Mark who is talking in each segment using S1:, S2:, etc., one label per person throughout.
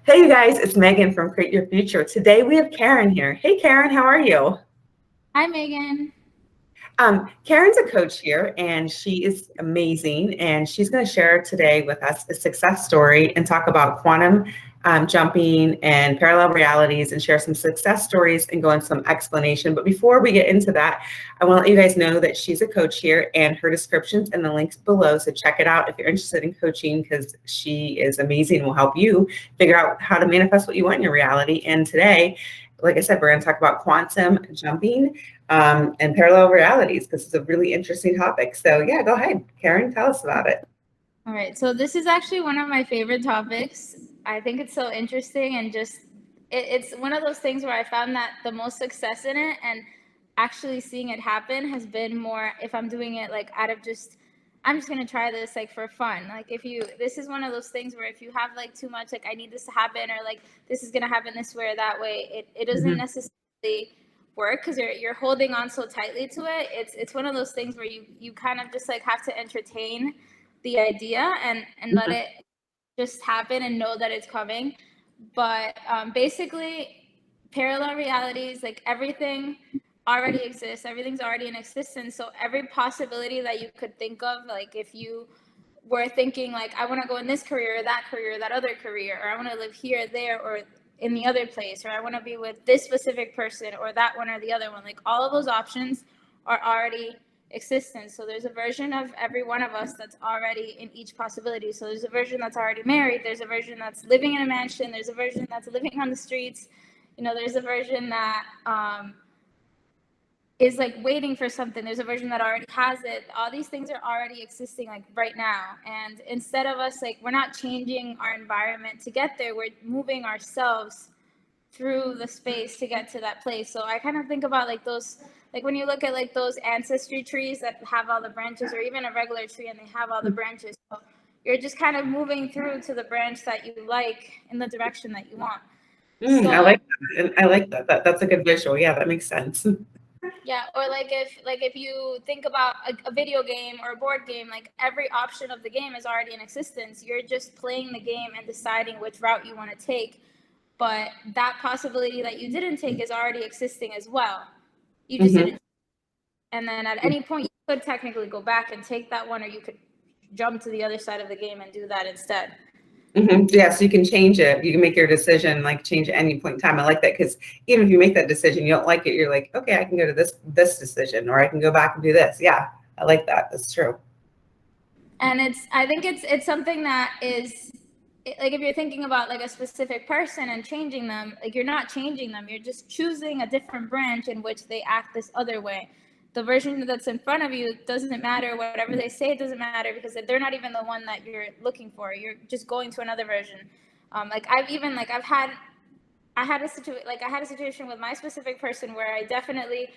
S1: Hey, you guys, it's Megan from Create Your Future. Today we have Karen here. Hey, Karen, how are you?
S2: Hi, Megan.
S1: Karen's a coach here, and she is amazing. And she's going to share today with us a success story and talk about quantum jumping and parallel realities and share some success stories and go into some explanation. But before we get into that, I want to let you guys know that she's a coach here and her description's in the links below. So check it out if you're interested in coaching because she is amazing and will help you figure out how to manifest what you want in your reality. And today, like I said, we're going to talk about quantum jumping and parallel realities. This is a really interesting topic. So yeah, go ahead, Karen, tell us about it.
S2: All right, so this is actually one of my favorite topics. I think it's so interesting and just it's one of those things where I found that the most success in it and actually seeing it happen has been more if I'm doing it like out of just I'm just gonna try this like for fun. Like if you this is one of those things where if you have like too much like I need this to happen or like this is gonna happen this way or that way, it doesn't necessarily work because you're holding on so tightly to it. It's one of those things where you kind of just like have to entertain the idea and let it just happen and know that it's coming. But basically, parallel realities, like everything already exists, everything's already in existence. So every possibility that you could think of, like if you were thinking like I want to go in this career, that other career, or I want to live here, there, or in the other place, or I want to be with this specific person or that one or the other one, like all of those options are already existence. So there's a version of every one of us that's already in each possibility. So there's a version that's already married, there's a version that's living in a mansion, there's a version that's living on the streets, there's a version that is like waiting for something, there's a version that already has it. All these things are already existing like right now, and instead of us like we're not changing our environment to get there, we're moving ourselves through the space to get to that place. So I kind of think about like those, like when you look at like those ancestry trees that have all the branches, or even a regular tree and they have all the branches. So you're just kind of moving through to the branch that you like in the direction that you want.
S1: I
S2: So
S1: like that. I like that. That's a good visual. Yeah, that makes sense.
S2: yeah, or like if you think about a video game or a board game, like every option of the game is already in existence. You're just playing the game and deciding which route you want to take. But that possibility that you didn't take is already existing as well. You just didn't. And then at any point, you could technically go back and take that one, or you could jump to the other side of the game and do that instead.
S1: Yeah, so you can change it. You can make your decision, like change at any point in time. I like that because even if you make that decision, you don't like it, you're like, okay, I can go to this decision, or I can go back and do this. Yeah, I like that. That's true.
S2: And I think it's something that is like if you're thinking about like a specific person and changing them, like you're not changing them, you're just choosing a different branch in which they act this other way. The version that's in front of you doesn't matter. Whatever they say, it doesn't matter because they're not even the one that you're looking for. You're just going to another version. Like I've even like I had a situation with my specific person where I definitely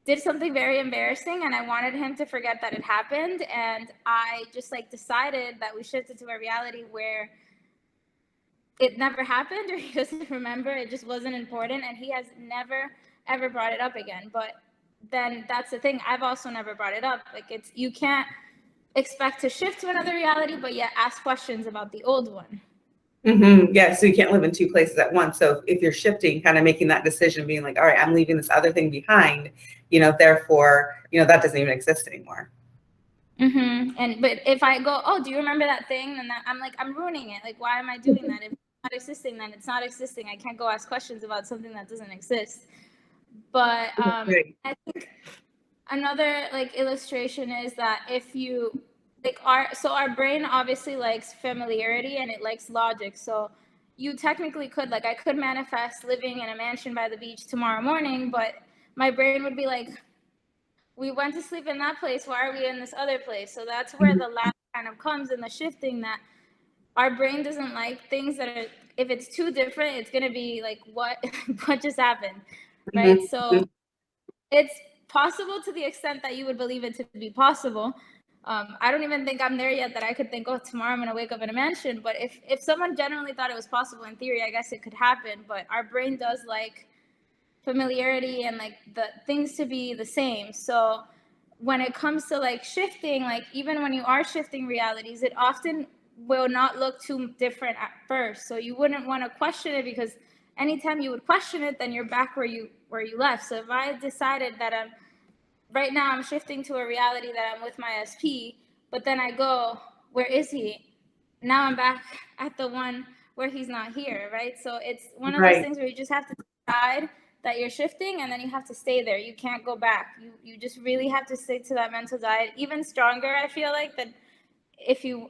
S2: did something very embarrassing and I wanted him to forget that it happened, and I just like decided that we shifted to a reality where it never happened, or he doesn't remember, it just wasn't important, and he has never ever brought it up again. But then that's the thing, I've also never brought it up. Like it's you can't expect to shift to another reality but yet ask questions about the old one.
S1: Yeah, so you can't live in two places at once. So if you're shifting, kind of making that decision, being like, all right, I'm leaving this other thing behind, therefore, that doesn't even exist anymore.
S2: And but if I go, oh, do you remember that thing? And that, I'm like, I'm ruining it. Like, why am I doing that? If it's not existing, then it's not existing. I can't go ask questions about something that doesn't exist. But
S1: Right.
S2: I think another like illustration is that if you like our brain obviously likes familiarity and it likes logic. So you technically could, like, I could manifest living in a mansion by the beach tomorrow morning, but my brain would be like, we went to sleep in that place, why are we in this other place? So that's where the lag kind of comes in the shifting, that our brain doesn't like things that are, if it's too different, it's going to be like, what what just happened, right? So it's possible to the extent that you would believe it to be possible. I don't even think I'm there yet that I could think, oh, tomorrow I'm going to wake up in a mansion. But if someone genuinely thought it was possible, in theory, I guess it could happen. But our brain does like familiarity and like the things to be the same. So when it comes to like shifting, like even when you are shifting realities, it often will not look too different at first. So you wouldn't want to question it, because anytime you would question it, then you're back where you left. So if I decided that right now I'm shifting to a reality that I'm with my SP, but then I go, where is he? Now I'm back at the one where he's not here, right? So it's one of those things where you just have to decide that you're shifting, and then you have to stay there. You can't go back. You just really have to stick to that mental diet. Even stronger, I feel like, that if you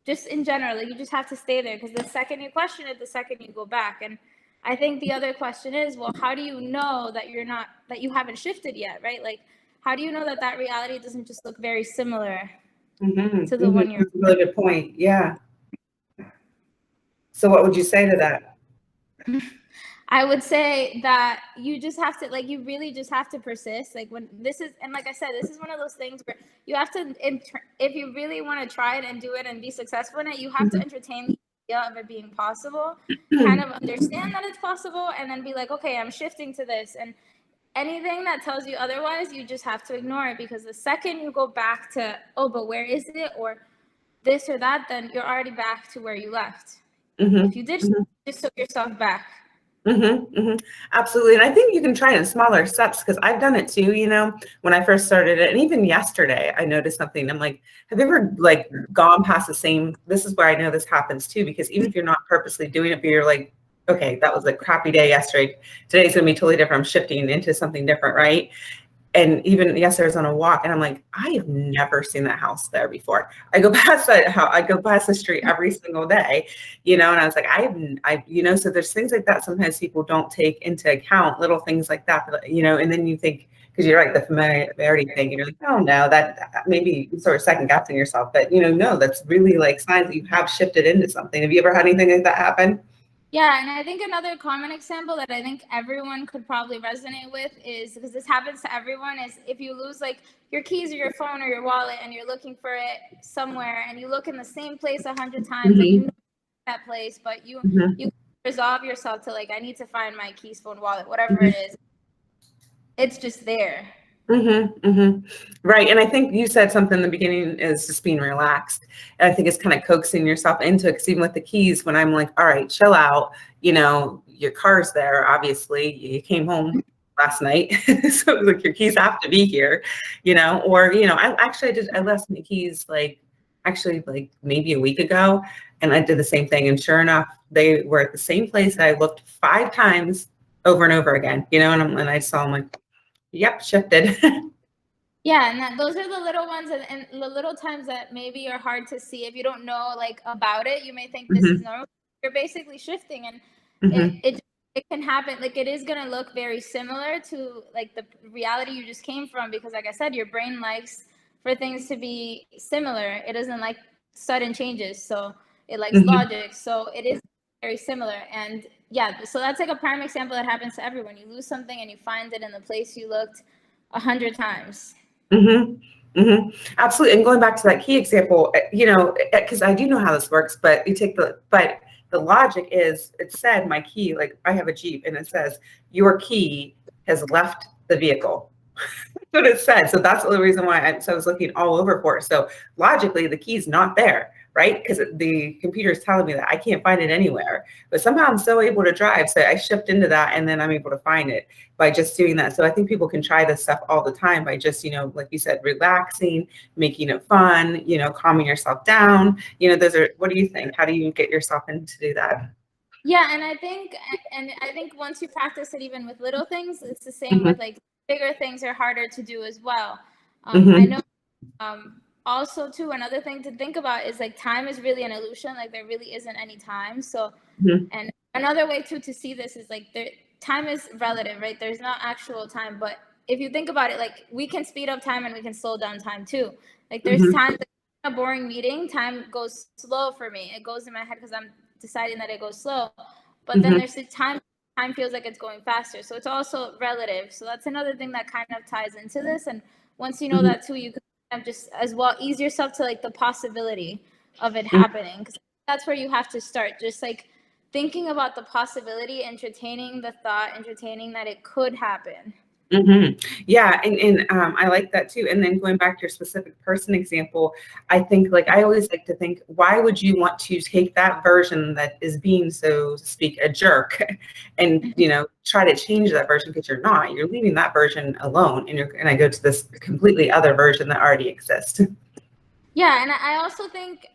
S2: just in general, like, you just have to stay there, because the second you question it, the second you go back. And I think the other question is, well, how do you know that you haven't shifted yet, right? Like, how do you know that reality doesn't just look very similar to the one you're?
S1: That's a really good point. Yeah. So what would you say to that?
S2: I would say that you just have to, like, you really just have to persist. Like, when this is, and like I said, this is one of those things where you have to, if you really want to try it and do it and be successful in it, you have to entertain the idea of it being possible, kind of understand that it's possible, and then be like, okay, I'm shifting to this. And anything that tells you otherwise, you just have to ignore it, because the second you go back to, oh, but where is it, or this or that, then you're already back to where you left. If you did, just took yourself back.
S1: Absolutely. And I think you can try in smaller steps, because I've done it too, when I first started it. And even yesterday, I noticed something. I'm like, have you ever like gone past the same, this is where I know this happens too, because even if you're not purposely doing it, but you're like, okay, that was a crappy day yesterday. Today's going to be totally different. I'm shifting into something different, right? And even yesterday I was on a walk, and I'm like, I have never seen that house there before. I go past that house, I go past the street every single day, and I was like, so there's things like that sometimes people don't take into account, little things like that, and then you think, because you're right, the familiarity thing, and you're like, oh no, that maybe sort of second guessing yourself, but no, that's really like signs that you have shifted into something. Have you ever had anything like that happen?
S2: Yeah, and I think another common example that I think everyone could probably resonate with is, because this happens to everyone, is if you lose like your keys or your phone or your wallet, and you're looking for it somewhere, and you look in the same place 100 times, and you know that place, but you resolve yourself to, like, I need to find my keys, phone, wallet, whatever it is. It's just there.
S1: Right. And I think you said something in the beginning is just being relaxed. And I think it's kind of coaxing yourself into it, because even with the keys, when I'm like, all right, chill out, your car's there, obviously you came home last night. So like your keys have to be here, or, I left my keys like maybe a week ago, and I did the same thing. And sure enough, they were at the same place that I looked 5 times over and over again, and I saw them like, yep, shifted.
S2: Yeah, and those are the little ones, and the little times that maybe are hard to see if you don't know like about it. You may think this is normal. You're basically shifting, and it can happen. Like, it is gonna look very similar to like the reality you just came from, because like I said, your brain likes for things to be similar. It doesn't like sudden changes, so it likes logic. So it is very similar. And yeah, so that's like a prime example that happens to everyone. You lose something and you find it in the place you looked 100 times.
S1: Absolutely. And going back to that key example, because I do know how this works, but the logic is, it said my key, like I have a Jeep, and it says your key has left the vehicle. That's what it said. So that's the reason why I was looking all over for it. So logically, the key's not there, right? Because the computer is telling me that I can't find it anywhere. But somehow I'm still able to drive. So I shift into that, and then I'm able to find it by just doing that. So I think people can try this stuff all the time by just, like you said, relaxing, making it fun, calming yourself down. What do you think? How do you get yourself in to do that?
S2: Yeah, and I think once you practice it, even with little things, it's the same with like bigger things are harder to do as well. I know also too, another thing to think about is like time is really an illusion. Like, there really isn't any time. So and another way too to see this is like time is relative, right? There's not actual time, but if you think about it, like, we can speed up time and we can slow down time too. Like, there's times, like, in a boring meeting, time goes slow for me. It goes in my head because I'm deciding that it goes slow, but then there's the time feels like it's going faster. So it's also relative. So that's another thing that kind of ties into this. And once you know that too, you can just as well ease yourself to like the possibility of it happening, because that's where you have to start, just like thinking about the possibility, entertaining the thought, entertaining that it could happen.
S1: Yeah, and I like that too. And then going back to your specific person example, I think like I always like to think, why would you want to take that version that is being, so to speak, a jerk, and try to change that version, because you're not. You're leaving that version alone, and you're gonna go to this completely other version that already exists.
S2: Yeah, and I also think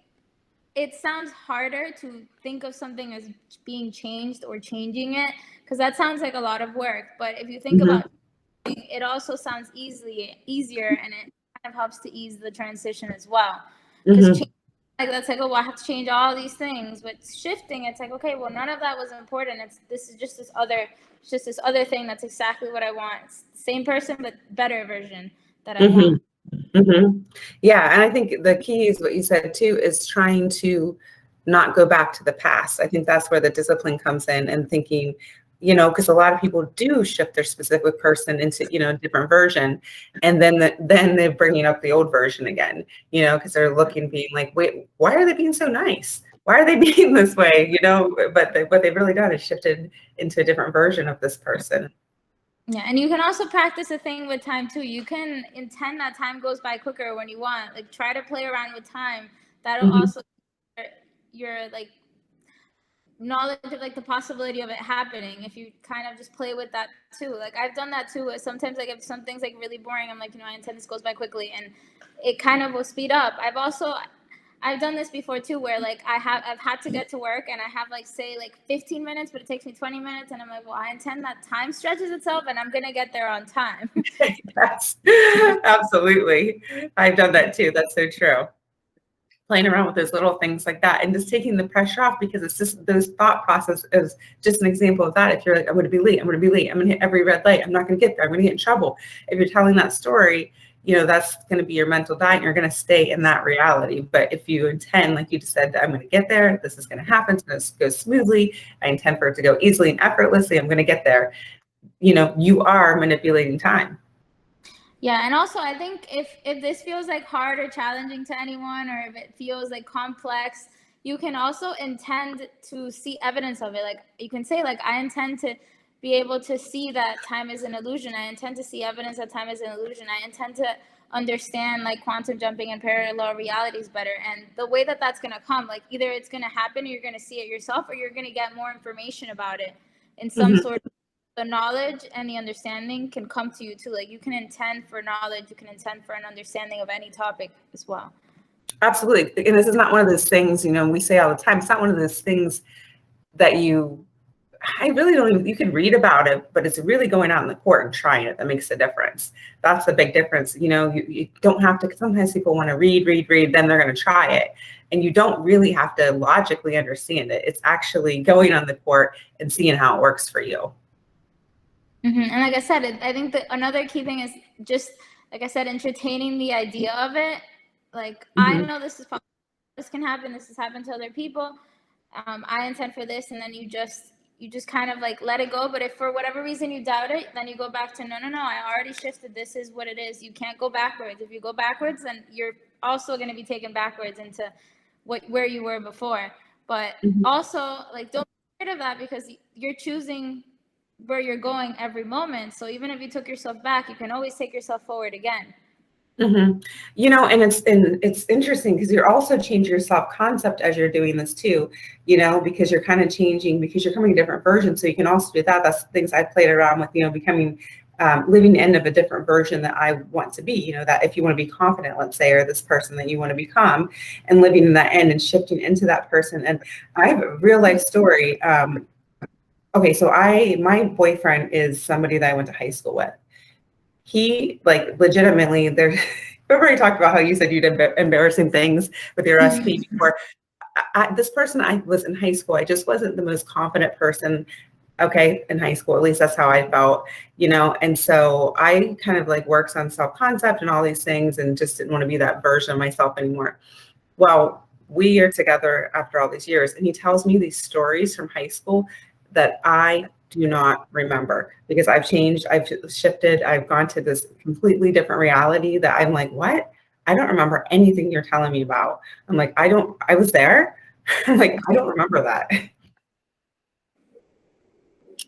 S2: it sounds harder to think of something as being changed or changing it, because that sounds like a lot of work. But if you think about it, also sounds easier, and it kind of helps to ease the transition as well. Because like that's like, oh, well, I have to change all these things. But shifting, it's like, okay, well, none of that was important. It's just this other thing that's exactly what I want. It's the same person but better version that I want.
S1: Yeah, and I think the key is what you said too, is trying to not go back to the past. I think that's where the discipline comes in, and thinking, because a lot of people do shift their specific person into, a different version, and then they're bringing up the old version again, because they're looking, being like, wait, why are they being so nice? Why are they being this way? But what they've really done is shifted into a different version of this person.
S2: Yeah, and you can also practice a thing with time too. You can intend that time goes by quicker when you want. Like, try to play around with time. That'll also your like knowledge of like the possibility of it happening, if you kind of just play with that too. Like, I've done that too. Sometimes like if something's like really boring, I'm like, I intend this goes by quickly, and it kind of will speed up. I've done this before too, where like I've had to get to work, and I have like, say, like 15 minutes, but it takes me 20 minutes, and I'm like, well, I intend that time stretches itself, and I'm gonna get there on time.
S1: Yes, absolutely. I've done that too. That's so true. Playing around with those little things like that, and just taking the pressure off, because it's just those thought process is just an example of that. If you're like, I'm going to be late, I'm going to hit every red light, I'm not going to get there, I'm going to get in trouble. If you're telling that story, that's going to be your mental diet, and you're going to stay in that reality. But if you intend, like you just said, I'm going to get there, this is going to happen, it's going to go smoothly, I intend for it to go easily and effortlessly, I'm going to get there, you are manipulating time.
S2: Yeah, and also I think if this feels like hard or challenging to anyone, or if it feels like complex, you can also intend to see evidence of it. Like, you can say, like, I intend to be able to see that time is an illusion. I intend to see evidence that time is an illusion. I intend to understand like quantum jumping and parallel realities better. And the way that that's going to come, like, either it's going to happen, or you're going to see it yourself, or you're going to get more information about it in some sort of. The knowledge and the understanding can come to you too. Like, you can intend for knowledge, you can intend for an understanding of any topic as well.
S1: Absolutely. And this is not one of those things, we say all the time, it's not one of those things that I really don't even, you can read about it, but it's really going out in the court and trying it that makes a difference. That's the big difference. You don't have to, sometimes people want to read, then they're going to try it. And you don't really have to logically understand it. It's actually going on the court and seeing how it works for you.
S2: And like I said, I think that another key thing is just, like I said, entertaining the idea of it. Like, I know this is possible, this can happen, this has happened to other people. I intend for this, and then you just kind of like let it go. But if for whatever reason you doubt it, then you go back to no, I already shifted. This is what it is. You can't go backwards. If you go backwards, then you're also going to be taken backwards into where you were before. But also, like, don't be afraid of that, because you're choosing where you're going every moment. So even if you took yourself back, you can always take yourself forward again.
S1: And it's interesting, because you're also changing your self-concept as you're doing this too, because you're kind of changing, because you're coming a different version. So you can also do that. That's things I've played around with, becoming, living the end of a different version that I want to be, that if you want to be confident, let's say, or this person that you want to become, and living in that end and shifting into that person. And I have a real life story. Okay, so my boyfriend is somebody that I went to high school with. He, like, legitimately, we've already talked about how you said you did embarrassing things with your SP before. This person, I was in high school, I just wasn't the most confident person, okay, in high school. At least that's how I felt, and so I kind of like works on self-concept and all these things, and just didn't want to be that version of myself anymore. Well, we are together after all these years, and he tells me these stories from high school that I do not remember, because I've changed, I've shifted, I've gone to this completely different reality that I'm like, what? I don't remember anything you're telling me about. I'm like, I was there. I'm like, I don't remember that.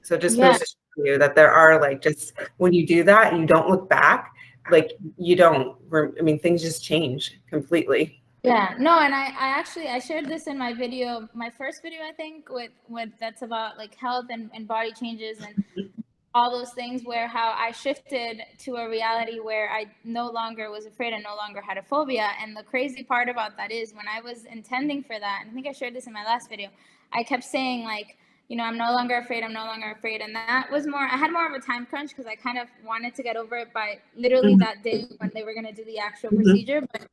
S1: So just goes to you that there are like, just when you do that and you don't look back, like you don't, I mean, things just change completely.
S2: Yeah, no, and I shared this in my video, my first video, I think, with that's about like health and body changes and all those things, where how I shifted to a reality where I no longer was afraid and no longer had a phobia. And the crazy part about that is when I was intending for that, and I think I shared this in my last video, I kept saying like, you know, I'm no longer afraid, I'm no longer afraid. And that was more, I had more of a time crunch because I kind of wanted to get over it by literally that day when they were going to do the actual procedure. But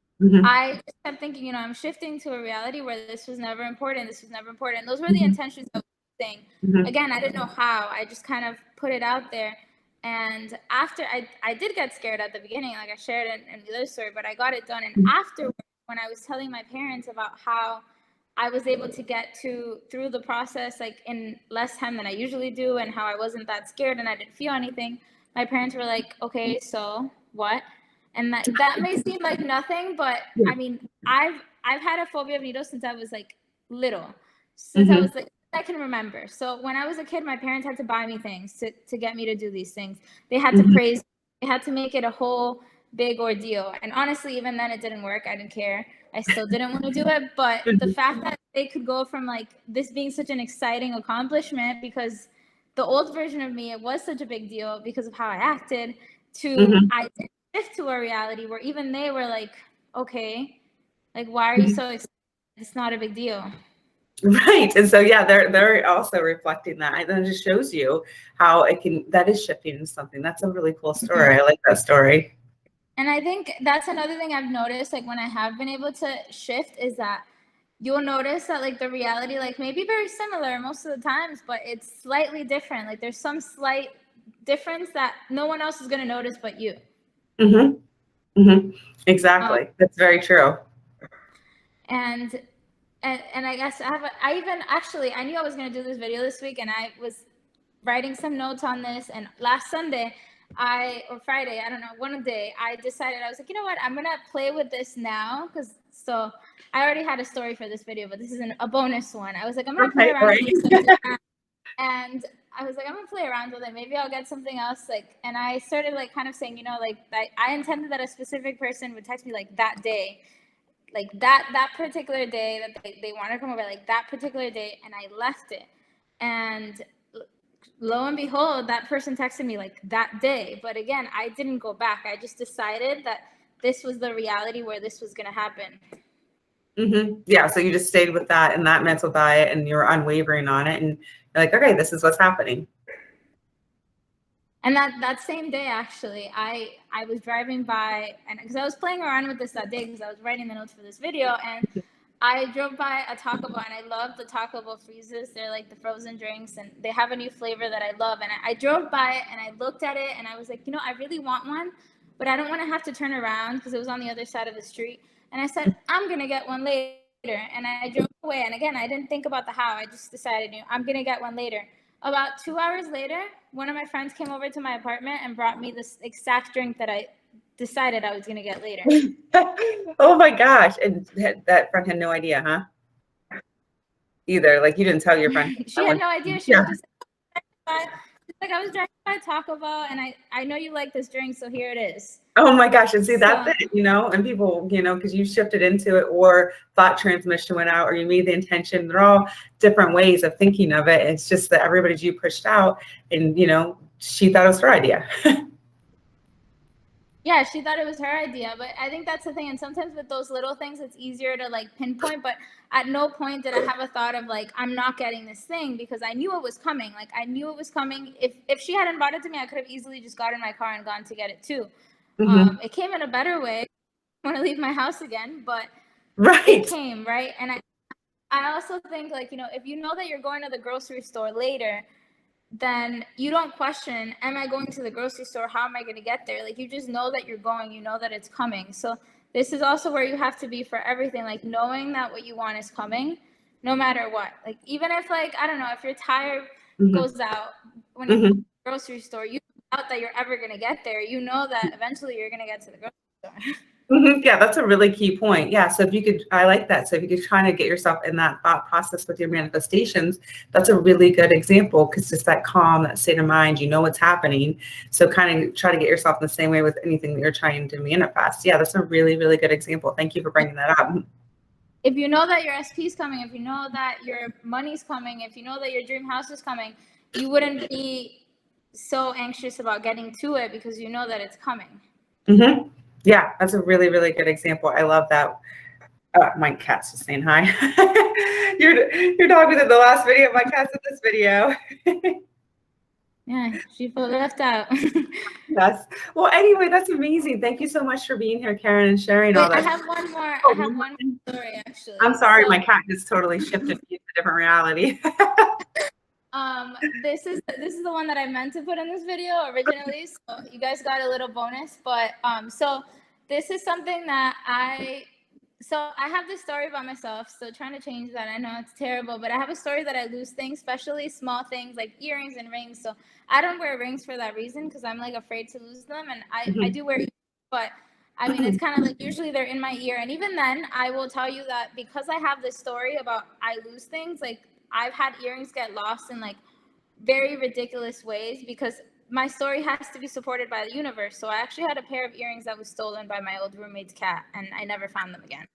S2: I just kept thinking, you know, I'm shifting to a reality where this was never important. This was never important. And those were the intentions of the thing. Again, I didn't know how. I just kind of put it out there. And after I did get scared at the beginning, like I shared in the other story, but I got it done. And afterwards, when I was telling my parents about how I was able to get through the process like in less time than I usually do, and how I wasn't that scared and I didn't feel anything, my parents were like, okay, so what? And that may seem like nothing, but I mean, I've had a phobia of needles since I was like little, since I was like, I can remember. So when I was a kid, my parents had to buy me things to get me to do these things. They had to praise, they had to make it a whole big ordeal. And honestly, even then it didn't work. I didn't care. I still didn't want to do it. But the fact that they could go from like this being such an exciting accomplishment, because the old version of me, it was such a big deal because of how I acted, to I did shift to a reality where even they were like, okay, like, why are you so excited? It's not a big deal.
S1: Right. And so, yeah, they're also reflecting that. And then it just shows you how that is shifting into something. That's a really cool story. I like that story.
S2: And I think that's another thing I've noticed, like when I have been able to shift, is that you'll notice that like the reality, like maybe very similar most of the times, but it's slightly different. Like there's some slight difference that no one else is going to notice but you.
S1: Exactly. That's very true.
S2: And I guess I knew I was going to do this video this week, and I was writing some notes on this. And last Sunday, or Friday, I don't know, one day, I decided, I was like, you know what, I'm going to play with this now. So I already had a story for this video, but this is a bonus one. I was like, I'm going to play around with this. And I was like, I'm going to play around with it. Maybe I'll get something else. Like, and I started like kind of saying, you know, like I intended that a specific person would text me like that day, like that particular day that they want to come over, like that particular day, and I left it. And lo and behold, that person texted me like that day. But again, I didn't go back. I just decided that this was the reality where this was going to happen.
S1: Yeah, so you just stayed with that and that mental diet, and you're unwavering on it, and you're like, okay, this is what's happening.
S2: And that same day, actually, I was driving by, and because I was playing around with this that day, because I was writing the notes for this video, and I drove by a Taco Bell, and I love the Taco Bell freezes. They're like the frozen drinks, and they have a new flavor that I love. And I drove by it, and I looked at it, and I was like, you know, I really want one, but I don't want to have to turn around because it was on the other side of the street. And I said, I'm going to get one later. And I drove away. And again, I didn't think about the how. I just decided, you know, I'm going to get one later. About 2 hours later, one of my friends came over to my apartment and brought me this exact drink that I decided I was going to get later.
S1: Oh my gosh. And that friend had no idea, huh? Either. Like, you didn't tell your friend.
S2: She had no idea. She was just like, I was driving by Taco Bell, and I know you like this drink, so here it is.
S1: Oh my gosh. And see, that's it, you know, and people, you know, because you shifted into it, or thought transmission went out, or you made the intention. They're all different ways of thinking of it. It's just that everybody's you pushed out, and, you know, she thought it was her idea.
S2: Yeah, she thought it was her idea, but I think that's the thing. And sometimes with those little things, it's easier to like pinpoint, but at no point did I have a thought of like, I'm not getting this thing, because I knew it was coming. Like I knew it was coming. If she hadn't brought it to me, I could have easily just got in my car and gone to get it too. It came in a better way. I want to leave my house again, but it came, right? And I also think, like, you know, if you know that you're going to the grocery store later, then you don't question, am I going to the grocery store? How am I going to get there? Like, you just know that you're going, you know that it's coming. So this is also where you have to be for everything, like knowing that what you want is coming, no matter what. Like, even if, like, I don't know, if your tire goes out when you go to the grocery store, you doubt that you're ever going to get there. You know that eventually you're going to get to the grocery store.
S1: Yeah, that's a really key point. Yeah, so if you could, I like that. So if you could try to get yourself in that thought process with your manifestations, that's a really good example, because it's that calm, that state of mind, you know what's happening. So kind of try to get yourself in the same way with anything that you're trying to manifest. Yeah, that's a really, really good example. Thank you for bringing that up.
S2: If you know that your SP is coming, if you know that your money's coming, if you know that your dream house is coming, you wouldn't be so anxious about getting to it because you know that it's coming.
S1: Mm-hmm. Yeah, that's a really, really good example. I love that. My cat's just saying hi. your dog was in the last video. My cat's in this video.
S2: Yeah, she felt left out.
S1: Yes. Well, anyway, that's amazing. Thank you so much for being here, Karen, and sharing all
S2: Wait, I
S1: that.
S2: have one more.
S1: Oh,
S2: I have one more story actually.
S1: I'm sorry, my cat just totally shifted me to a different reality.
S2: This is the one that I meant to put in this video originally, so you guys got a little bonus. But so this is something that I have this story about myself. So trying to change that, I know it's terrible, but I have a story that I lose things, especially small things like earrings and rings. So I don't wear rings for that reason, because I'm like afraid to lose them, and I do wear earrings, but I mean, it's kind of like usually they're in my ear. And even then, I will tell you that because I have this story about I lose things, like I've had earrings get lost in like very ridiculous ways, because my story has to be supported by the universe. So I actually had a pair of earrings that was stolen by my old roommate's cat, and I never found them again.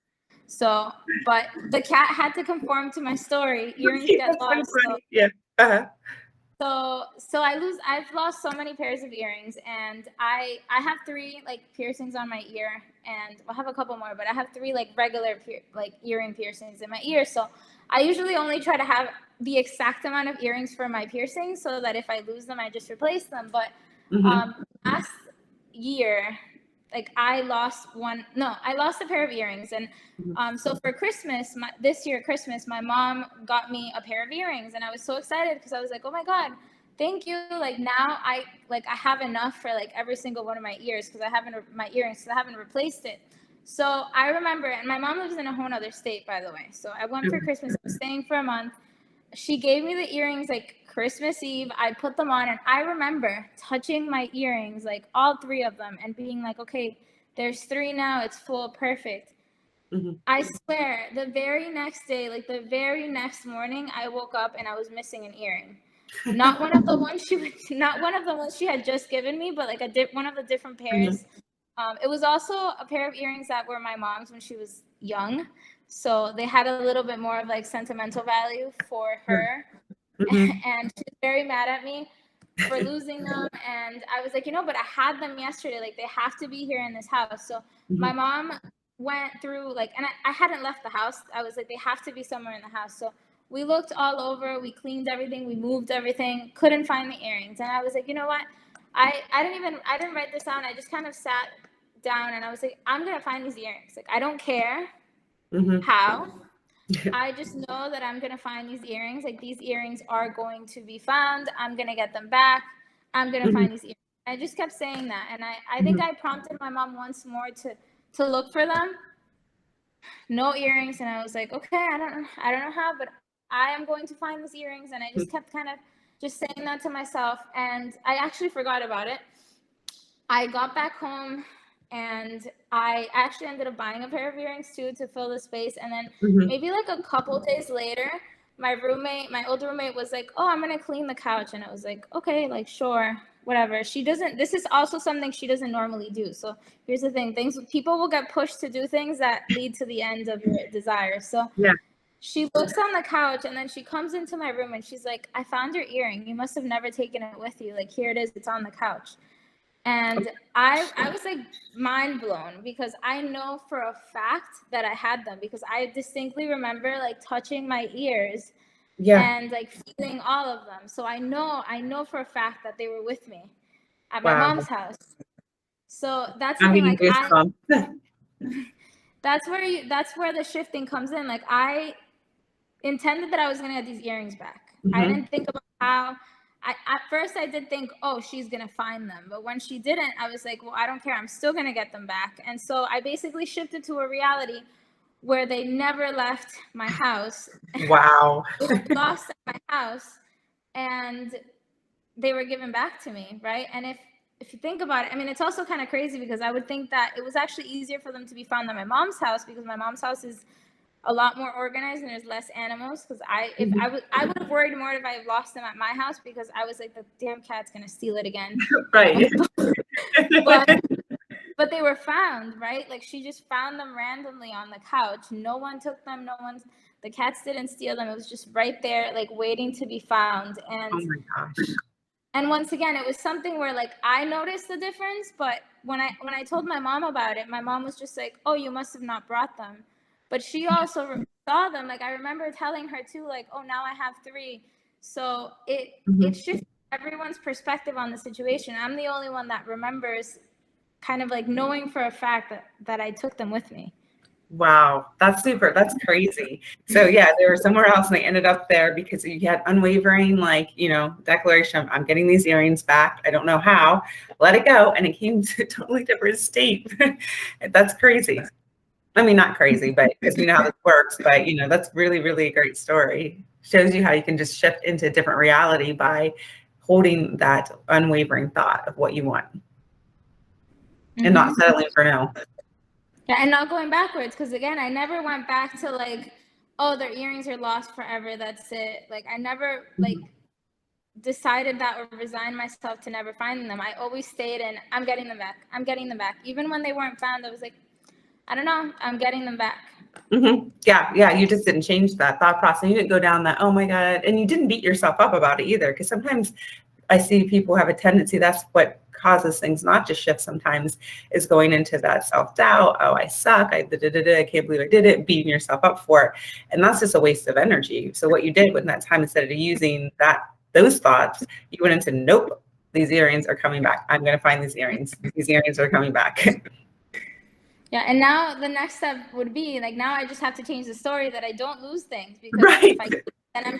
S2: So, but the cat had to conform to my story. Earrings get lost. So,
S1: yeah. Uh-huh.
S2: So I've lost so many pairs of earrings, and I have 3 like piercings on my ear, and I have a couple more, but I have 3 like regular like earring piercings in my ear. So I usually only try to have the exact amount of earrings for my piercings, so that if I lose them, I just replace them. But last year, like I lost a pair of earrings, and so for Christmas, this year Christmas, my mom got me a pair of earrings, and I was so excited because I was like, oh my god, thank you! Like now I have enough for like every single one of my ears, because I haven't replaced it. So I remember, and my mom lives in a whole other state, by the way. So I went for Christmas. I was staying for a month. She gave me the earrings like Christmas Eve. I put them on, and I remember touching my earrings, like all 3 of them, and being like, okay, there's 3 now. It's full, perfect. I swear, the very next day, like the very next morning, I woke up and I was missing an earring. Not one of the ones she had just given me, but like one of the different pairs. It was also a pair of earrings that were my mom's when she was young. So they had a little bit more of like sentimental value for her. And she's very mad at me for losing them. And I was like, but I had them yesterday. Like they have to be here in this house. So my mom went through like, and I hadn't left the house. I was like, they have to be somewhere in the house. So we looked all over, we cleaned everything, we moved everything, couldn't find the earrings. And I was like, you know what? I didn't write this down. I just kind of sat down and I was like, I'm going to find these earrings. Like, I don't care how. I just know that I'm going to find these earrings. Like, these earrings are going to be found. I'm going to get them back. I'm going to find these earrings. I just kept saying that. And I think I prompted my mom once more to look for them. No earrings. And I was like, okay, I don't know how, but I am going to find these earrings. And I just kept kind of just saying that to myself. And I actually forgot about it. I got back home and I actually ended up buying a pair of earrings too to fill the space. And then maybe like a couple days later, my old roommate was like, oh, I'm going to clean the couch. And I was like, okay, like, sure, whatever. This is also something she doesn't normally do. So here's the thing, people will get pushed to do things that lead to the end of your desires. So she looks on the couch and then she comes into my room and she's like, I found your earring. You must have never taken it with you. Like, here it is. It's on the couch. And I was like mind blown, because I know for a fact that I had them, because I distinctly remember like touching my ears and like feeling all of them. So I know for a fact that they were with me at my mom's house. So that's the thing, like that's where the shifting comes in. Like I intended that I was going to get these earrings back. I didn't think about how. At first I did think, oh, she's going to find them. But when she didn't, I was like, well, I don't care. I'm still going to get them back. And so I basically shifted to a reality where they never left my house.
S1: Wow.
S2: Lost at my house, and they were given back to me, right? And if if you think about it, I mean, it's also kind of crazy because I would think that it was actually easier for them to be found at my mom's house, because my mom's house is a lot more organized and there's less animals. Because I would have worried more if I lost them at my house, because I was like, the damn cat's gonna steal it again.
S1: Right.
S2: But they were found, right? Like, she just found them randomly on the couch. No one took them. The cats didn't steal them. It was just right there, like, waiting to be found. And
S1: Oh my gosh.
S2: and once again, it was something where, like, I noticed the difference, but when I told my mom about it, my mom was just like, oh, you must have not brought them. But she also saw them. Like, I remember telling her too, like, oh, now I have 3. So it shifted everyone's perspective on the situation. I'm the only one that remembers kind of like knowing for a fact that I took them with me.
S1: Wow, that's crazy. So yeah, they were somewhere else and they ended up there because you had unwavering, like, declaration, I'm getting these earrings back. I don't know how, let it go. And it came to a totally different state. That's crazy. I mean, not crazy, but because we know how this works, but that's really, really a great story. Shows you how you can just shift into a different reality by holding that unwavering thought of what you want and not settling for no.
S2: Yeah, and not going backwards, because again, I never went back to like, oh, their earrings are lost forever, that's it. Like, I never like decided that or resigned myself to never finding them. I always stayed in, I'm getting them back. I'm getting them back. Even when they weren't found, I was like, I don't know, I'm getting them back.
S1: Yeah, you just didn't change that thought process. You didn't go down that, oh my God, and you didn't beat yourself up about it either, because sometimes I see people have a tendency, that's what causes things not to shift sometimes, is going into that self-doubt. Oh, I suck. I can't believe I did it, beating yourself up for it. And that's just a waste of energy. So what you did with that time, instead of using those thoughts, you went into, nope, these earrings are coming back. I'm going to find these earrings. These earrings are coming back.
S2: Yeah, and now the next step would be, like, now I just have to change the story that I don't lose things, because
S1: right.
S2: I'm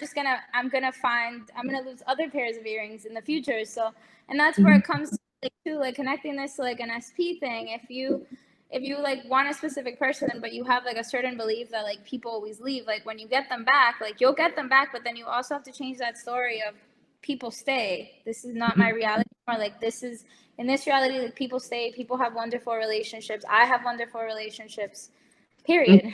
S2: gonna lose other pairs of earrings in the future. So, and that's where it comes to like connecting this to like an SP thing. If you like want a specific person, but you have like a certain belief that like people always leave, like when you get them back, like you'll get them back, but then you also have to change that story of people stay. This is not my reality, or like this is, in this reality, like people stay, people have wonderful relationships. I have wonderful relationships, period.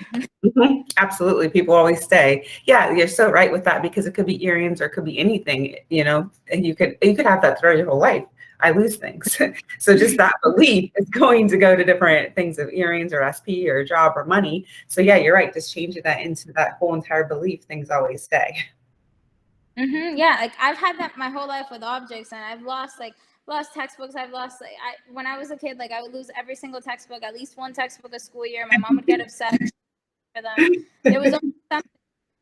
S1: Absolutely. People always stay. Yeah, you're so right with that, because it could be earrings or it could be anything, and you could have that throughout your whole life. I lose things. So just that belief is going to go to different things of earrings or SP or job or money. So yeah, you're right. Just changing that into that whole entire belief, things always stay.
S2: Yeah, like I've had that my whole life with objects, and I've lost textbooks. When I was a kid, like I would lose every single textbook, at least one textbook a school year. My mom would get upset for them. There was something,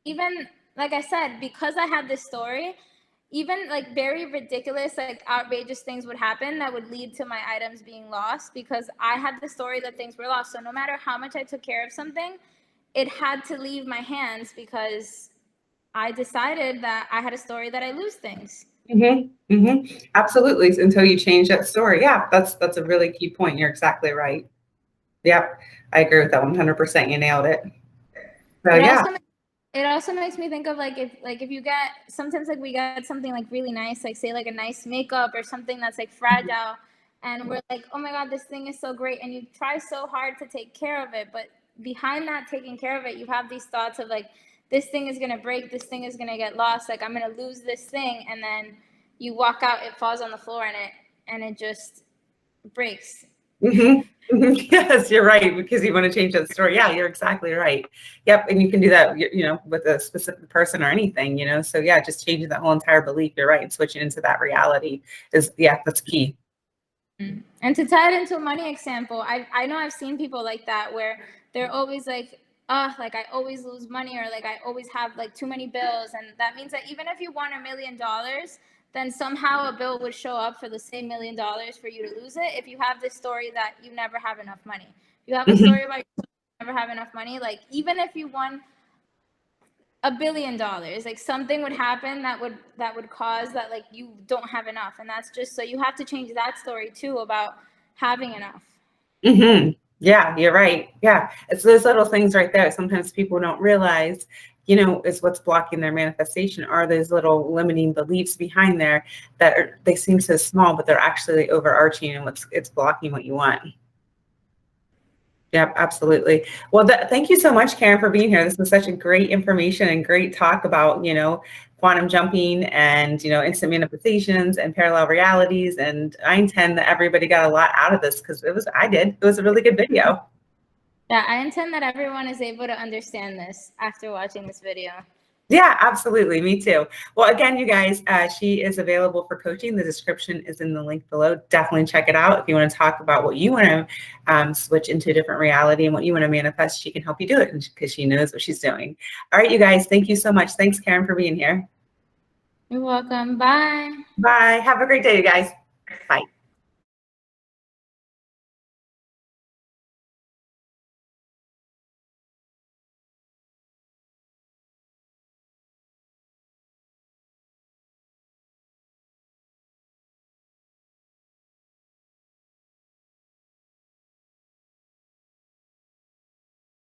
S2: even like I said, because I had this story, even like very ridiculous, like outrageous things would happen that would lead to my items being lost, because I had the story that things were lost. So no matter how much I took care of something, it had to leave my hands, because I decided that I had a story that I lose things.
S1: Absolutely. Until you change that story. Yeah, that's a really key point. You're exactly right. Yep, I agree with that 100%. You nailed it. So
S2: it also makes me think of like if you get, sometimes like we get something like really nice, like say like a nice makeup or something that's like fragile, and we're like, oh my God, this thing is so great, and you try so hard to take care of it, but behind that taking care of it, you have these thoughts of like, this thing is gonna break, this thing is gonna get lost, like I'm gonna lose this thing, and then you walk out, it falls on the floor, and it just breaks.
S1: Yes, you're right, because you want to change that story. Yeah, you're exactly right. Yep, and you can do that, with a specific person or anything, So yeah, just changing that whole entire belief. You're right, and switching into that reality that's key.
S2: And to tie it into a money example, I know I've seen people like that where they're always like, like I always lose money, or like I always have like too many bills, and that means that even if you won $1 million, then somehow a bill would show up for the same $1 million for you to lose it. If you have this story that you never have enough money, you have a story about you never have enough money. Like even if you won $1 billion, like something would happen that would cause that, like you don't have enough, and that's just, so you have to change that story too about having enough.
S1: Yeah, you're right. Yeah, it's those little things right there. Sometimes people don't realize you know, is what's blocking their manifestation. Are those little limiting beliefs behind there that they seem so small, but they're actually overarching and it's blocking what you want. Yep, absolutely. Well, thank you so much, Karen, for being here. This was such a great information and great talk about, you know, quantum jumping and, you know, instant manifestations and parallel realities. And I intend that everybody got a lot out of this because it was a really good video.
S2: Yeah, I intend that everyone is able to understand this after watching this video.
S1: Yeah, absolutely. Me too. Well, again, you guys, she is available for coaching. The description is in the link below. Definitely check it out. If you want to talk about what you want to switch into a different reality and what you want to manifest, she can help you do it because she knows what she's doing. All right, you guys, thank you so much. Thanks, Karen, for being here.
S2: You're welcome. Bye.
S1: Bye. Have a great day, you guys. Bye.